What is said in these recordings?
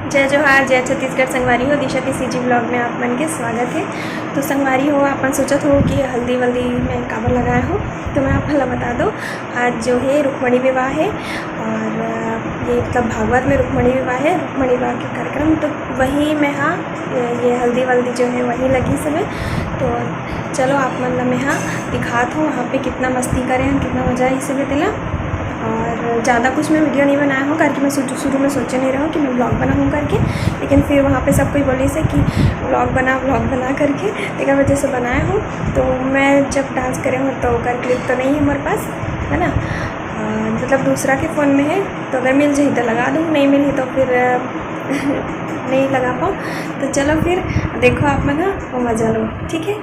जय जोहार, जय छत्तीसगढ़। संगवारी हो, दिशा के सीजी ब्लॉग में आप मन के स्वागत है। तो संगवारी हो, आपन सोचत हो कि हल्दी वल्दी में काबर लगाया हो, तो मैं आप भला बता दो। आज जो है रुक्मणी विवाह है और ये मतलब भागवत में रुक्मणी विवाह है, रुक्मणी विवाह के कार्यक्रम। तो वहीं में हाँ ये हल्दी वल्दी जो है वहीं लगी समय। तो चलो आप मतलब मैं हाँ दिखात हूँ वहाँ पे कितना मस्ती करें हैं, कितना मज़ा है इसे भी दिला। और ज़्यादा कुछ मैं वीडियो नहीं बनाया हूँ करके मैं शुरू में सोचे नहीं रहा हूँ कि मैं ब्लॉग बनाऊँ करके, लेकिन फिर वहाँ पे सब कोई बोले से कि ब्लॉग बना करके, एक वजह से बनाया हूँ। तो मैं जब डांस करे हूँ तो कर क्लिप तो नहीं है हमारे पास, है ना, मतलब दूसरा के फ़ोन में है। तो अगर मिल जाए तो लगा दूँ, नहीं मिली तो फिर नहीं लगा पाऊँ। तो चलो फिर देखो आप मन वो मज़ा लो, ठीक है।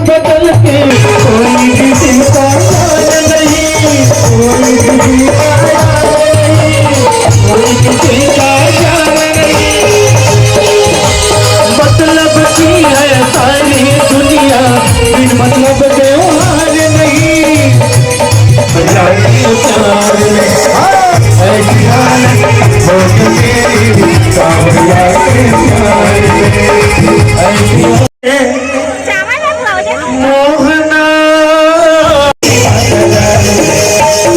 बदल के कोई भी दिल का हाल नहीं, कोई भी दिल का हाल नहीं, कोई भी दिल का हाल नहीं। मतलब की है सारी दुनिया, बिन मतलब के हाल नहीं। प्यार में ऐसी हालत बहुत मेरी सावरिया के प्यार में ऐसी मोहना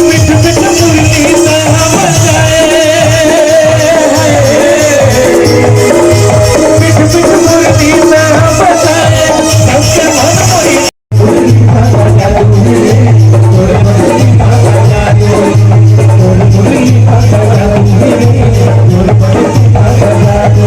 मिठ मिठ मुरली सा बजाए, मिठ मिठ मुरली सा बजाए, सबके मन मोही मुरली सा बजाए, मुरली सा बजाए, मुरली सा बजाए, मुरली सा बजाए।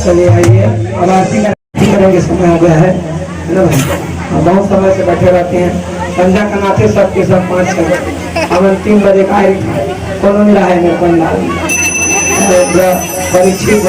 चलिए आइए, अब आरती करेंगे, समय हो गया है ना भाई। बहुत समय से बैठे रहते हैं, संध्या कनाते सबके सब 5 अब 3 बजे का कोनो मिला है मेरे को परीक्षित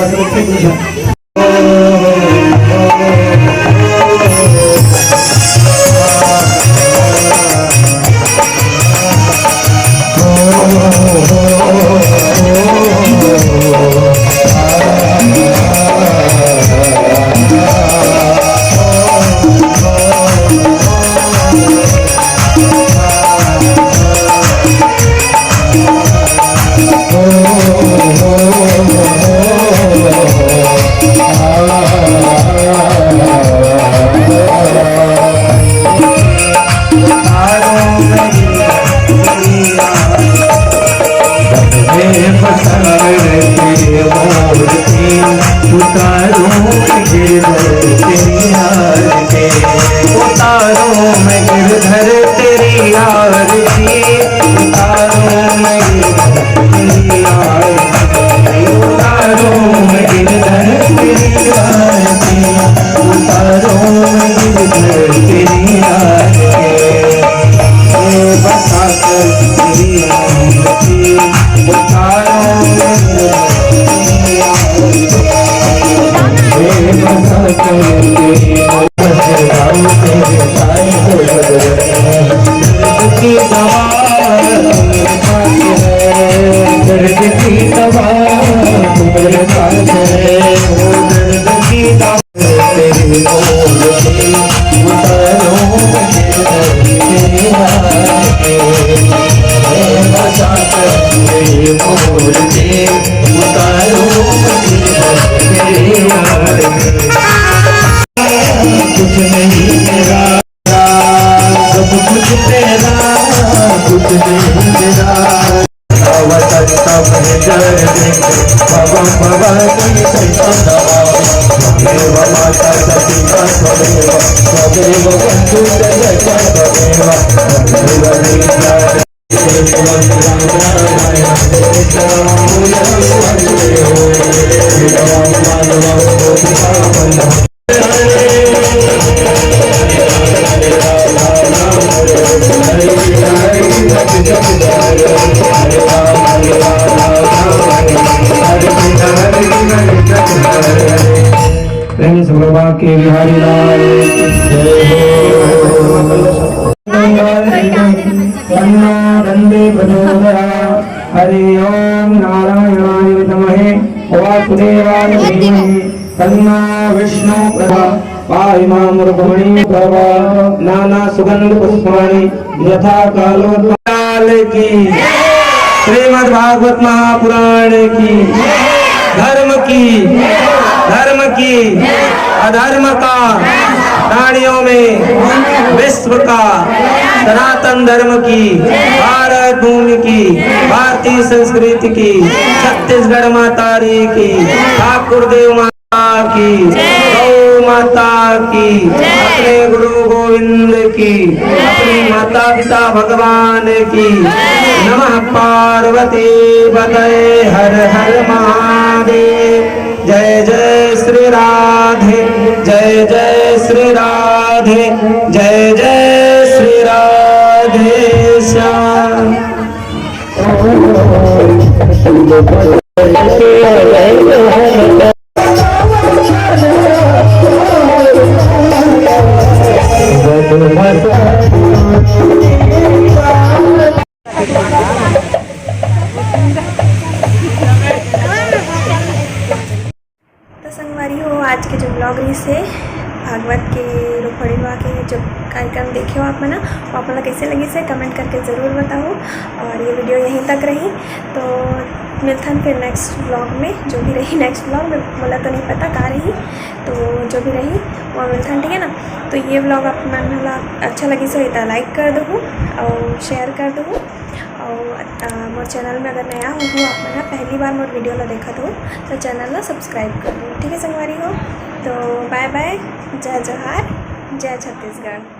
के बिहारी लाल हरि ओम नारायणाय विद्महे वासुदेवाय धीमहि तन्नो विष्णु प्रचोदयात्। पाहि मां रुक्मिणी प्रभा नाना सुगंध पुष्पाणि यथा कालोत्पल की। श्रीमद् भागवत महापुराण की। धर्म की अधर्म का प्राणियों में विश्व का सनातन धर्म की भारत भूमि की भारतीय संस्कृति की छत्तीसगढ़ माता की ठाकुर देव माता की गौ माता की अपने गुरु गोविंद की अपनी माता पिता भगवान की। नमः पार्वती पतये हर हर महादेव। जय जय श्री राधे जय जय श्री राधे जय जय श्री राधे श्याम। तो संगवारी हो, आज के जो ब्लॉग रही से भागवत के रुक्मिणी विवाह के जो कार्यक्रम देखे हो आप मना वो आप लोग कैसे लगी से कमेंट करके ज़रूर बताओ। और ये वीडियो यहीं तक रही तो मिलता फिर नेक्स्ट ब्लॉग में। जो भी रही नेक्स्ट ब्लॉग में बोला तो नहीं पता कहाँ रही, तो जो भी रही वो मिलता, ठीक है ना। तो ये ब्लॉग आप मन अच्छा लगी सो इतना लाइक कर दो और शेयर कर दो। और मोर चैनल में अगर नया हो आप मना पहली बार मोर वीडियो ला देखा तो चैनल ला सब्सक्राइब कर दो, ठीक है संगवारी हो। तो बाय बाय, जय जोहार, जय छत्तीसगढ़।